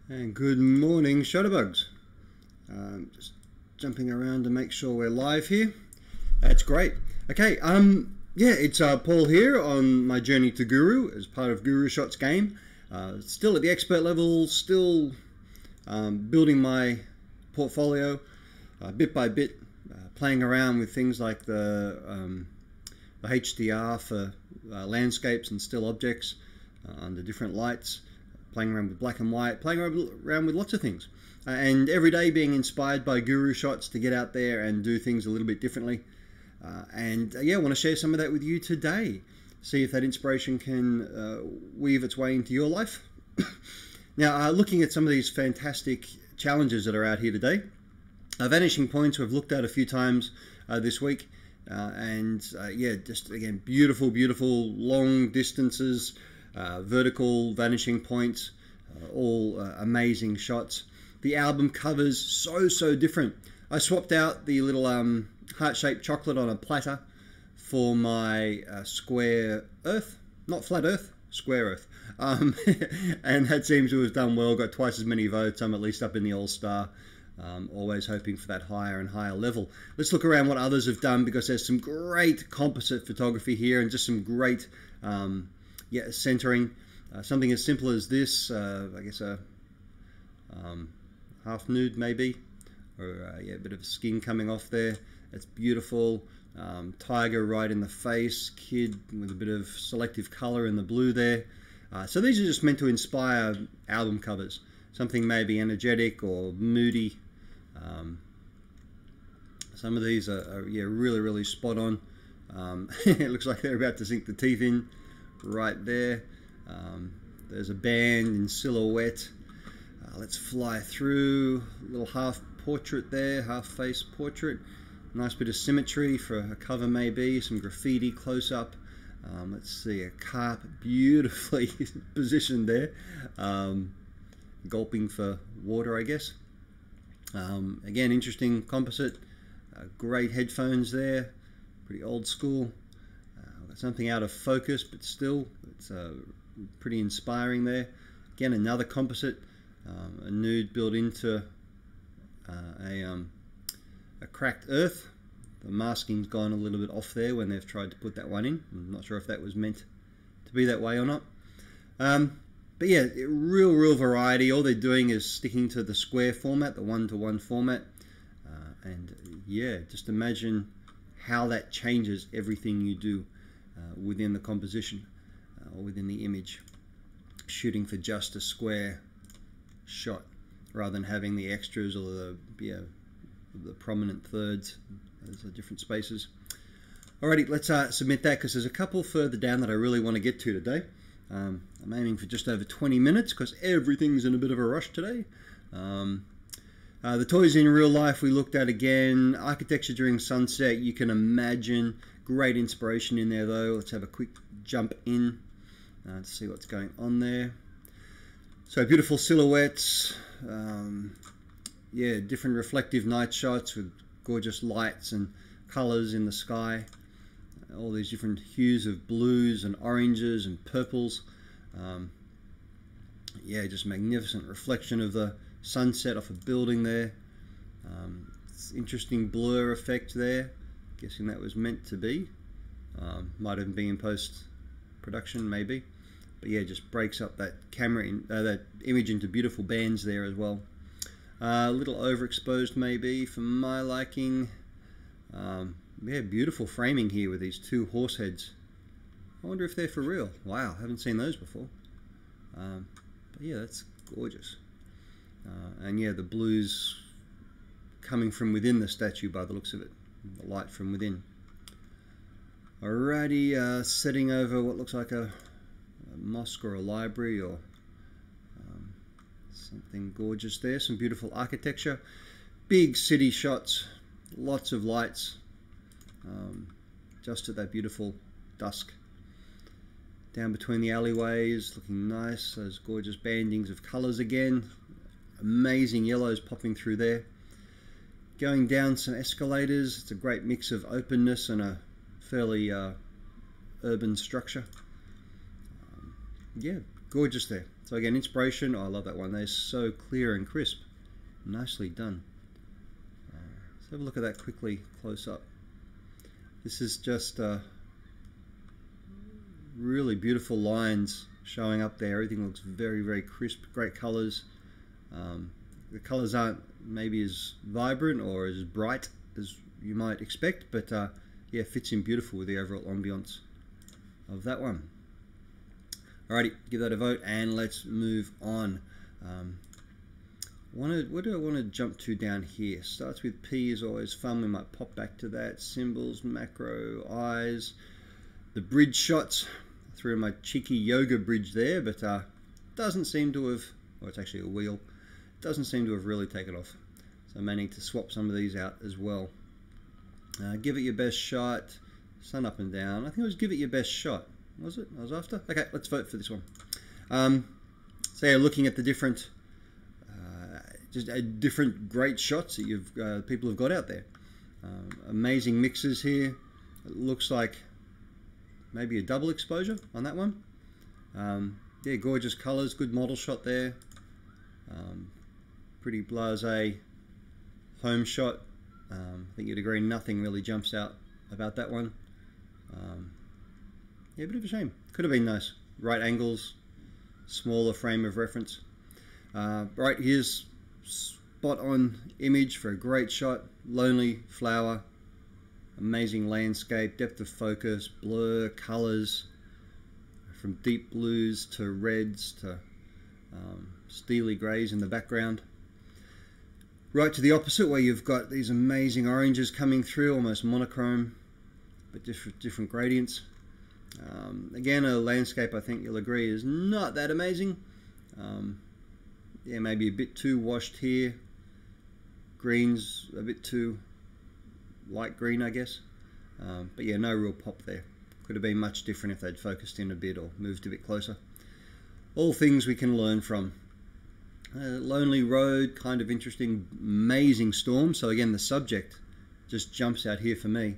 And good morning, Shutterbugs. Just jumping around to make sure we're live here. That's great. Okay, yeah, it's Paul here on my journey to Guru as part of GuruShots game. Still at the expert level, still building my portfolio bit by bit, playing around with things like the HDR for landscapes and still objects under different lights. Playing around with black and white, playing around with lots of things. And every day being inspired by GuruShots to get out there and do things a little bit differently. Yeah, I want to share some of that with you today. See if that inspiration can weave its way into your life. Now, looking at some of these fantastic challenges that are out here today. Vanishing points we've looked at a few times this week. Yeah, just again, beautiful, beautiful long distances. Vertical vanishing points, all amazing shots. The album covers so different. I swapped out the little heart-shaped chocolate on a platter for my square earth, not flat earth, square earth. And that seems to have done well, got twice as many votes. I'm at least up in the all-star. Always hoping for that higher and higher level. Let's look around what others have done, because there's some great composite photography here and just some great yeah, centering. Something as simple as this, I guess a half nude maybe, or yeah, a bit of skin coming off there. It's beautiful. Tiger right in the face, kid with a bit of selective color in the blue there. So these are just meant to inspire album covers. Something maybe energetic or moody. Some of these are yeah, really spot on. It looks like they're about to sink the teeth in. Right there. There's a band in silhouette. Let's fly through. A little half portrait there, half face portrait. Nice bit of symmetry for a cover maybe. Some graffiti close up. Let's see, a carp beautifully positioned there. Gulping for water, I guess. Again, interesting composite. Great headphones there. Pretty old school. Something out of focus, but still it's pretty inspiring there. Again, another composite, a nude built into a cracked earth. The masking's gone a little bit off there when they've tried to put that one in. I'm not sure if that was meant to be that way or not. But yeah, real variety. All they're doing is sticking to the square format, the one-to-one format. And yeah, just imagine how that changes everything you do within the composition or within the image, shooting for just a square shot rather than having the extras or the prominent thirds as the different spaces. Alrighty, let's submit that, because there's a couple further down that I really want to get to today. I'm aiming for just over 20 minutes because everything's in a bit of a rush today. The toys in real life we looked at again. Architecture during sunset, you can imagine. Great inspiration in there though. Let's have a quick jump in to see what's going on there. So beautiful silhouettes. Yeah, different reflective night shots with gorgeous lights and colors in the sky. All these different hues of blues and oranges and purples. Yeah, just magnificent reflection of the sunset off a building there. It's interesting blur effect there. Guessing that was meant to be. Might have been in post-production maybe. But yeah, just breaks up that camera, that image into beautiful bands there as well. A little overexposed maybe for my liking. Yeah, beautiful framing here with these two horse heads. I wonder if they're for real. Wow, haven't seen those before. But yeah, that's gorgeous. And yeah, the blues coming from within the statue by the looks of it. The light from within. Alrighty, setting over what looks like a mosque or a library or something gorgeous there. Some beautiful architecture. Big city shots. Lots of lights. Just at that beautiful dusk. Down between the alleyways, looking nice. Those gorgeous bandings of colours again. Amazing yellows popping through there. Going down some escalators. It's a great mix of openness and a fairly urban structure. Yeah, gorgeous there. So again, inspiration. Oh, I love that one. They're so clear and crisp. Nicely done. Let's have a look at that quickly, close up. This is just really beautiful lines showing up there. Everything looks very, very crisp. Great colors. The colors aren't maybe as vibrant or as bright as you might expect, but yeah, fits in beautiful with the overall ambiance of that one. Alrighty, give that a vote and let's move on. What do I want to jump to down here? Starts with P is always fun. We might pop back to that. Symbols, macro, eyes, the bridge shots. I threw my cheeky yoga bridge there, but doesn't seem to have, well, it's actually a wheel. Doesn't seem to have really taken off. So I may need to swap some of these out as well. Give it your best shot. Sun up and down. I think it was give it your best shot. Was it? I was after? Okay, let's vote for this one. So yeah, looking at the different, different great shots that people have got out there. Amazing mixes here. It looks like maybe a double exposure on that one. Yeah, gorgeous colors. Good model shot there. Pretty blasé home shot. I think you'd agree nothing really jumps out about that one. Yeah, a bit of a shame. Could have been nice. Right angles, smaller frame of reference. Right, here's spot on image for a great shot. Lonely flower, amazing landscape, depth of focus, blur, colors, from deep blues to reds to steely greys in the background. Right to the opposite, where you've got these amazing oranges coming through, almost monochrome, but different gradients. Again, a landscape I think you'll agree is not that amazing. Yeah, maybe a bit too washed here. Green's a bit too light green, I guess. But yeah, no real pop there. Could have been much different if they'd focused in a bit or moved a bit closer. All things we can learn from. Lonely road, kind of interesting, amazing storm. So again, the subject just jumps out here for me.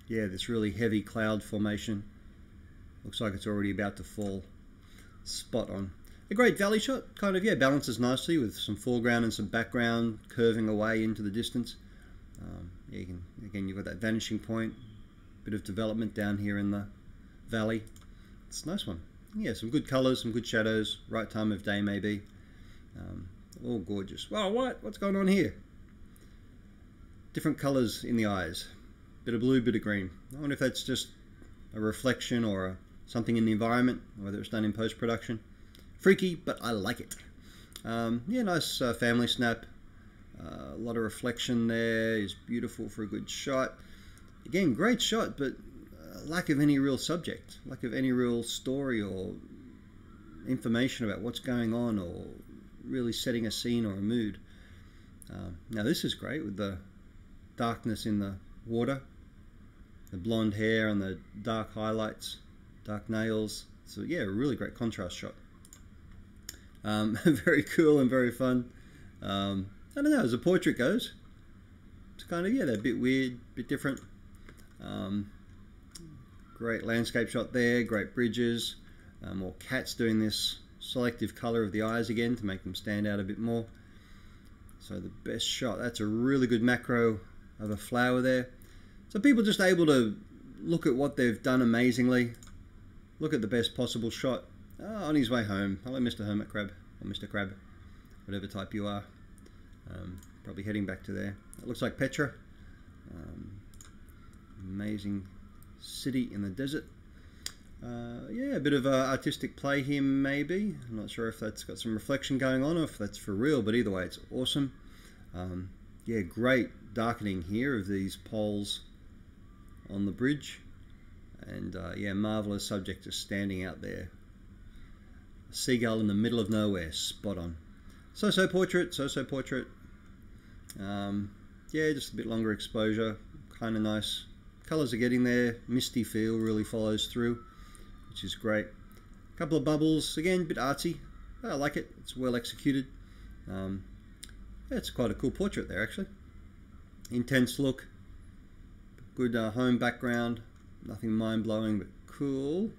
Yeah, this really heavy cloud formation. Looks like it's already about to fall. Spot on. A great valley shot, kind of, yeah, balances nicely with some foreground and some background curving away into the distance. Yeah, again, you've got that vanishing point, bit of development down here in the valley. It's a nice one. Yeah, some good colors, some good shadows, right time of day maybe. All gorgeous. Wow, what's going on here? Different colors in the eyes. Bit of blue, bit of green. I wonder if that's just a reflection or something in the environment, whether it's done in post-production. Freaky, but I like it. Yeah, nice family snap. A lot of reflection there is beautiful for a good shot. Again, great shot, but lack of any real subject, lack of any real story or information about what's going on or really setting a scene or a mood. Now this is great with the darkness in the water, the blonde hair and the dark highlights, dark nails. So yeah, a really great contrast shot. Very cool and very fun. I don't know, as a portrait goes, it's kind of, yeah, they're a bit weird, a bit different. Great landscape shot there, great bridges, more cats doing this selective color of the eyes again to make them stand out a bit more. So the best shot, that's a really good macro of a flower there. So people just able to look at what they've done amazingly, look at the best possible shot. On his way home. Hello, Mr. Hermit Crab, or Mr. Crab, whatever type you are. Probably heading back to there. It looks like Petra. Amazing city in the desert. Yeah, a bit of artistic play here maybe. I'm not sure if that's got some reflection going on or if that's for real, but either way it's awesome. Yeah, great darkening here of these poles on the bridge. And yeah, marvelous subject just standing out there. A seagull in the middle of nowhere, spot on. So-so portrait, so-so portrait. Yeah, just a bit longer exposure, kind of nice. Colors are getting there, misty feel really follows through, which is great. A couple of bubbles, again, a bit artsy. I like it, it's well executed. Yeah, it's quite a cool portrait there actually. Intense look, good home background, nothing mind-blowing but cool.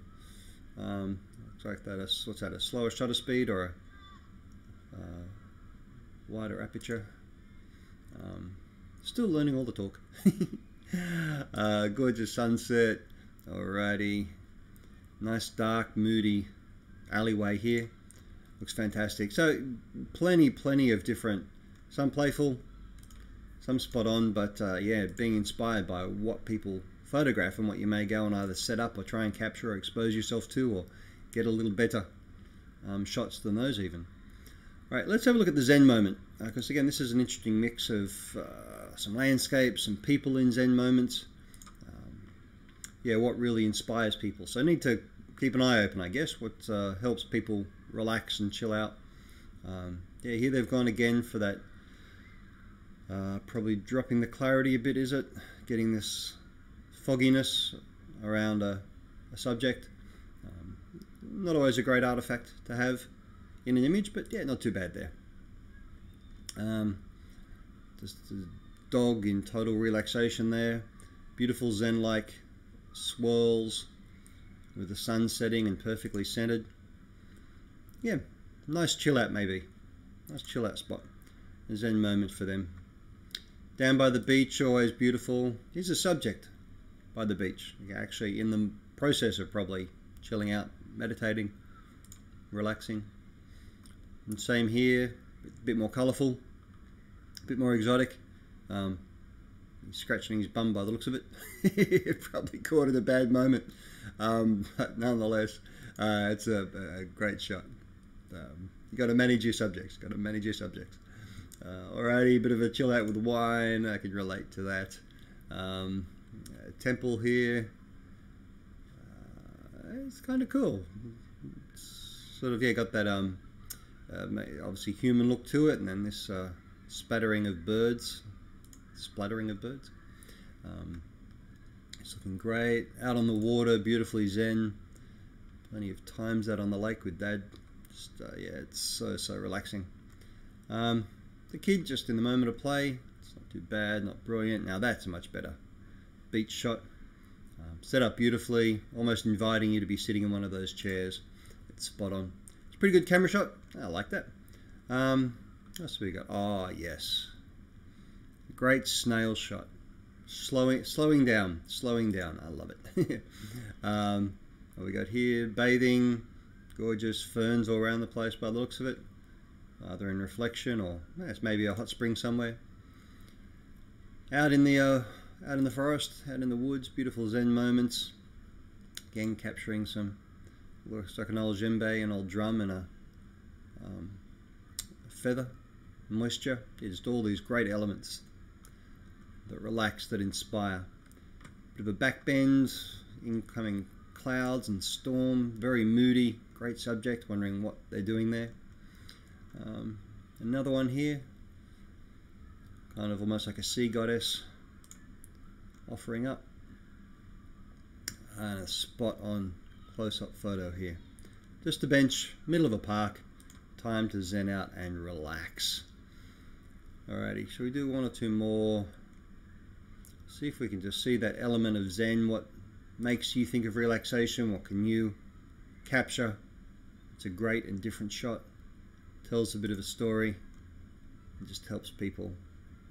Looks like that is, what's that, a slower shutter speed or a wider aperture. Still learning all the talk. Gorgeous sunset. Alrighty. Nice dark moody alleyway here. Looks fantastic. So plenty of different, some playful, some spot on, but yeah, being inspired by what people photograph and what you may go and either set up or try and capture or expose yourself to or get a little better shots than those even. Right, let's have a look at the Zen moment, because again this is an interesting mix of some landscapes, some people in Zen moments. Yeah, what really inspires people. So I need to keep an eye open, I guess, what helps people relax and chill out. Yeah, here they've gone again for that, probably dropping the clarity a bit, is it? Getting this fogginess around a subject. Not always a great artifact to have in an image, but yeah, not too bad there. Just the dog in total relaxation there. Beautiful Zen-like swirls with the sun setting and perfectly centered. Yeah, nice chill out maybe. Nice chill out spot. A Zen moment for them. Down by the beach, always beautiful. Here's a subject by the beach. You're actually in the process of probably chilling out, meditating, relaxing. And same here, a bit more colourful, a bit more exotic. He's scratching his bum by the looks of it. Probably caught at a bad moment, but nonetheless, it's a great shot. You got to manage your subjects. Got to manage your subjects. Alrighty, bit of a chill out with wine. I can relate to that. Temple here. It's kind of cool. It's sort of, yeah, got that obviously human look to it, and then this splattering of birds. It's looking great. Out on the water, beautifully Zen. Plenty of times out on the lake with Dad. Just yeah, it's so relaxing. The kid just in the moment of play. It's not too bad, not brilliant. Now that's a much better beach shot. Set up beautifully, almost inviting you to be sitting in one of those chairs. It's spot on. It's a pretty good camera shot. I like that. What else have we got? Oh yes, great snail shot. Slowing down. I love it. What we got here? Bathing. Gorgeous ferns all around the place by the looks of it. Either in reflection or it's maybe a hot spring somewhere. Out in the forest, out in the woods, beautiful Zen moments. Again, capturing some, looks like an old djembe, an old drum, and a feather, moisture. Just all these great elements that relax, that inspire. Bit of a backbend, incoming clouds and storm, very moody, great subject, wondering what they're doing there. Another one here, kind of almost like a sea goddess offering up, and a spot on close-up photo here. Just a bench, middle of a park, time to zen out and relax. Alrighty, shall we do one or two more? See if we can just see that element of Zen, what makes you think of relaxation, what can you capture. It's a great and different shot, tells a bit of a story, and just helps people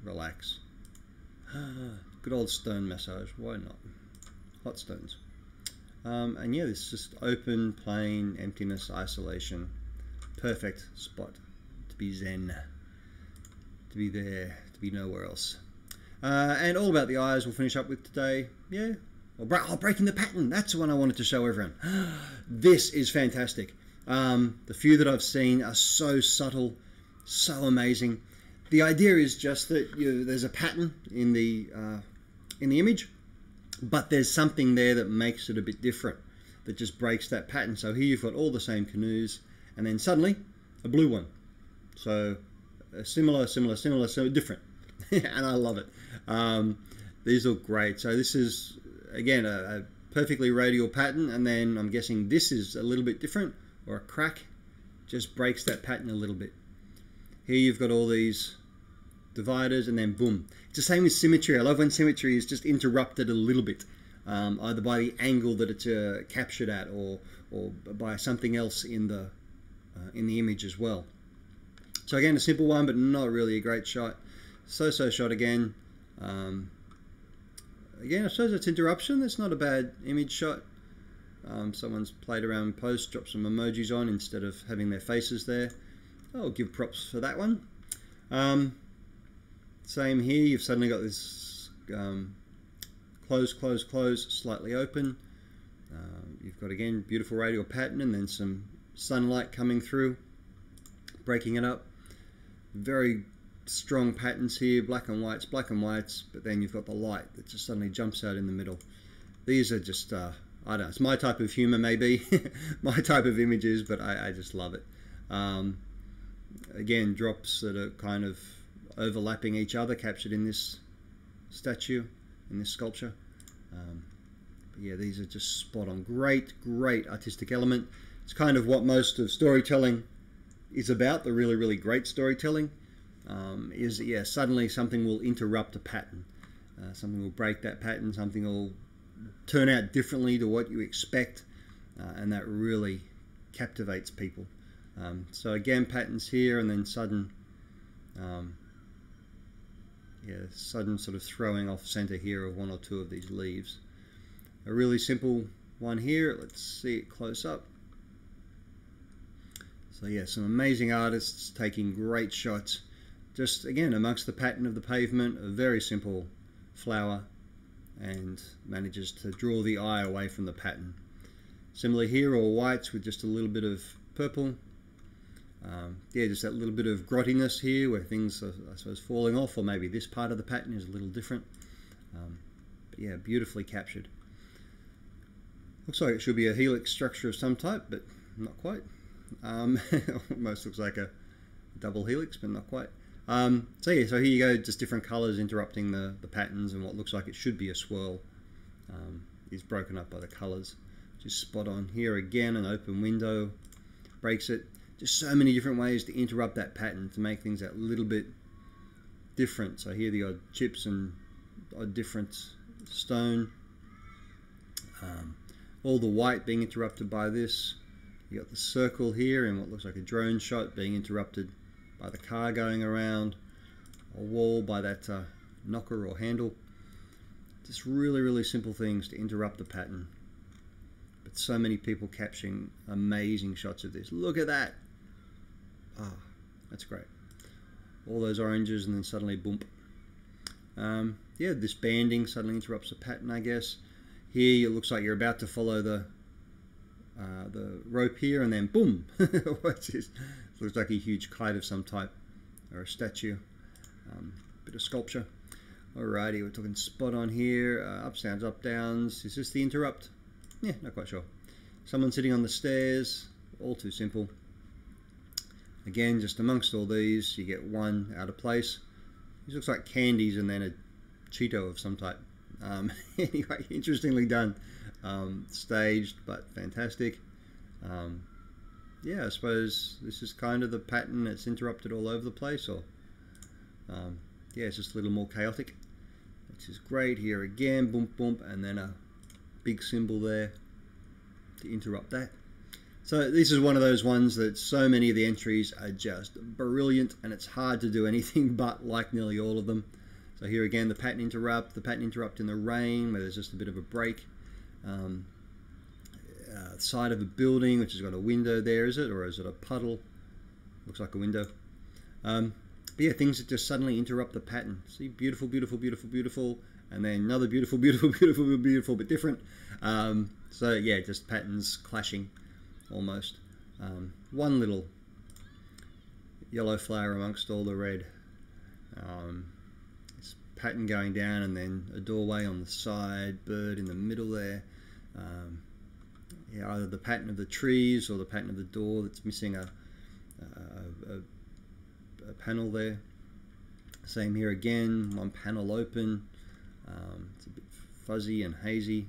relax. Good old stone massage, why not? Hot stones. And yeah, this is just open, plain, emptiness, isolation. Perfect spot to be Zen, to be there, to be nowhere else. And all about the eyes we'll finish up with today. Yeah, breaking the pattern, that's the one I wanted to show everyone. This is fantastic. The few that I've seen are so subtle, so amazing. The idea is just that there's a pattern in the image, but there's something there that makes it a bit different, that just breaks that pattern. So here you've got all the same canoes, and then suddenly a blue one. So similar, different, and I love it. These look great. So this is again a perfectly radial pattern, and then I'm guessing this is a little bit different, or a crack just breaks that pattern a little bit. Here you've got all these dividers, and then boom. It's the same with symmetry. I love when symmetry is just interrupted a little bit. either by the angle that it's captured at, or by something else in the image as well. So again, a simple one, but not really a great shot. So-so shot again. Again, I suppose it's interruption. That's not a bad image shot. Someone's played around with post, dropped some emojis on instead of having their faces there. I'll give props for that one. Same here, you've suddenly got this close, close, close, slightly open. You've got, again, beautiful radial pattern and then some sunlight coming through, breaking it up. Very strong patterns here, black and whites, but then you've got the light that just suddenly jumps out in the middle. These are just, I don't know, it's my type of humor maybe, my type of images, but I just love it. Again, drops that are kind of overlapping each other, captured in this statue, in this sculpture. But yeah, these are just spot on. Great, great artistic element. It's kind of what most of storytelling is about, the really, really great storytelling. Is, yeah, suddenly something will interrupt a pattern. Something will break that pattern, something will turn out differently to what you expect, and that really captivates people. So again, patterns here, and then sudden sort of throwing off center here of one or two of these leaves. A really simple one here. Let's see it close up. So yeah, some amazing artists taking great shots. Just again, amongst the pattern of the pavement, a very simple flower, and manages to draw the eye away from the pattern. Similar here, all whites with just a little bit of purple. Yeah, just that little bit of grottiness here where things are, I suppose, falling off, or maybe this part of the pattern is a little different. But yeah, beautifully captured. Looks like it should be a helix structure of some type, but not quite. Almost looks like a double helix, but not quite. So yeah, so here you go, just different colors interrupting the patterns, and what looks like it should be a swirl is broken up by the colors. Just spot on. Here again, an open window breaks it. Just so many different ways to interrupt that pattern to make things that little bit different. So here the odd chips and odd different stone. All the white being interrupted by this. You got the circle here and what looks like a drone shot being interrupted by the car going around, a wall by that knocker or handle. Just really, really simple things to interrupt the pattern. But so many people capturing amazing shots of this. Look at that. Ah, that's great. All those oranges and then suddenly boom. Yeah, this banding suddenly interrupts the pattern, I guess. Here it looks like you're about to follow the rope here, and then boom. What's this? Looks like a huge kite of some type, or a statue. Bit of sculpture. Alrighty, we're talking spot on here. Ups, downs, up, downs. Is this the interrupt? Yeah, not quite sure. Someone sitting on the stairs. All too simple. Again, just amongst all these, you get one out of place. This looks like candies and then a Cheeto of some type. Anyway, interestingly done. Staged, but fantastic. Yeah, I suppose this is kind of the pattern that's interrupted all over the place, or yeah, it's just a little more chaotic, which is great. Here again, boom, boom, and then a big symbol there to interrupt that. So this is one of those ones that so many of the entries are just brilliant, and it's hard to do anything but like nearly all of them. So here again, the pattern interrupt in the rain, where there's just a bit of a break. Side of a building, which has got a window there, is it? Or is it a puddle? Looks like a window. But yeah, things that just suddenly interrupt the pattern. See, beautiful, beautiful, beautiful, beautiful, and then another beautiful, beautiful, beautiful, beautiful, but different. So yeah, just patterns clashing almost. One little yellow flower amongst all the red. This pattern going down, and then a doorway on the side, bird in the middle there. Yeah, either the pattern of the trees or the pattern of the door that's missing a panel there. Same here again, one panel open. It's a bit fuzzy and hazy.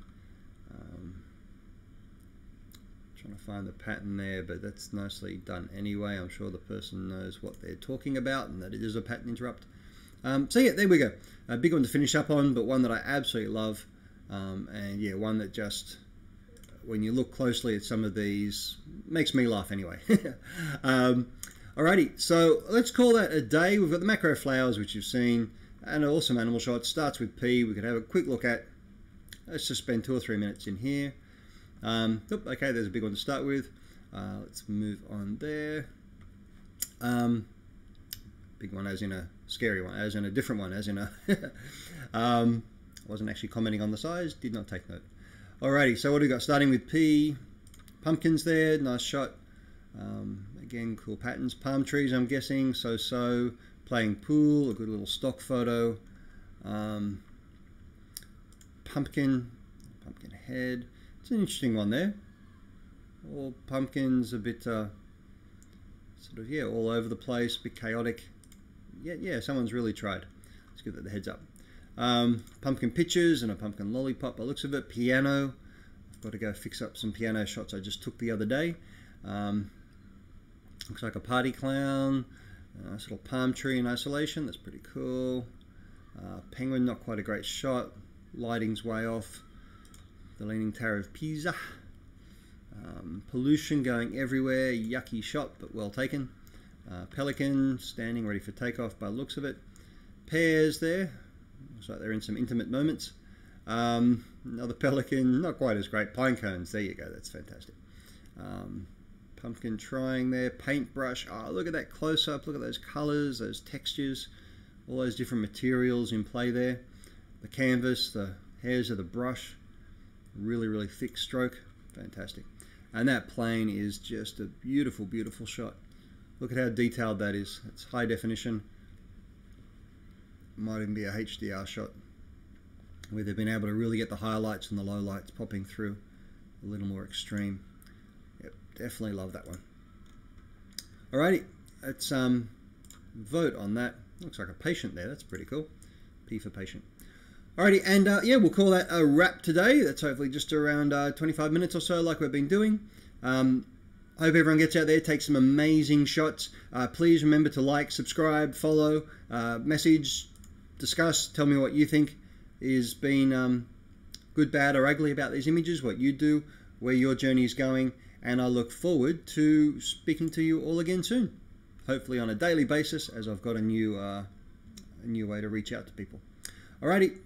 Trying to find the pattern there, but that's nicely done anyway. I'm sure the person knows what they're talking about and that it is a pattern interrupt. So yeah, there we go. A big one to finish up on, but one that I absolutely love. And yeah, one that just, when you look closely at some of these, makes me laugh anyway. Alrighty, so let's call that a day. We've got the macro flowers, which you've seen, and an awesome animal shot. Starts with P. We could have a quick look at. Let's just spend 2 or 3 minutes in here. Okay, there's a big one to start with. Let's move on there. Big one as in a scary one, as in a different one, as in a... wasn't actually commenting on the size, did not take note. Alrighty, so what do we got? Starting with P. Pumpkins there, nice shot. Again, cool patterns. Palm trees, I'm guessing, so. Playing pool, a good little stock photo. Pumpkin head. It's an interesting one there. All pumpkins, a bit sort of, yeah, all over the place, a bit chaotic. Yeah, someone's really tried. Let's give that the heads up. Pumpkin pictures and a pumpkin lollipop by the looks of it. Piano. I've got to go fix up some piano shots I just took the other day. Looks like a party clown. A nice little palm tree in isolation. That's pretty cool. Penguin, not quite a great shot. Lighting's way off. The Leaning Tower of Pisa. Pollution going everywhere. Yucky shot, but well taken. Pelican standing ready for takeoff by the looks of it. Pears there. Looks like they're in some intimate moments. Another pelican, not quite as great. Pine cones, there you go, that's fantastic. Pumpkin trying there. Paintbrush, oh, look at that close-up. Look at those colors, those textures, all those different materials in play there. The canvas, the hairs of the brush, really thick stroke, fantastic. And that plane is just a beautiful, beautiful shot. Look at how detailed that is. It's high definition. Might even be a HDR shot where they've been able to really get the highlights and the lowlights popping through a little more extreme. Yep, definitely love that one. Alrighty, let's vote on that. Looks like a patient there. That's pretty cool. P for patient. Alrighty, and yeah, we'll call that a wrap today. That's hopefully just around 25 minutes or so like we've been doing. Hope everyone gets out there, takes some amazing shots. Please remember to like, subscribe, follow, message, discuss, tell me what you think is been good, bad, or ugly about these images, what you do, where your journey is going, and I look forward to speaking to you all again soon. Hopefully on a daily basis, as I've got a new way to reach out to people. Alrighty,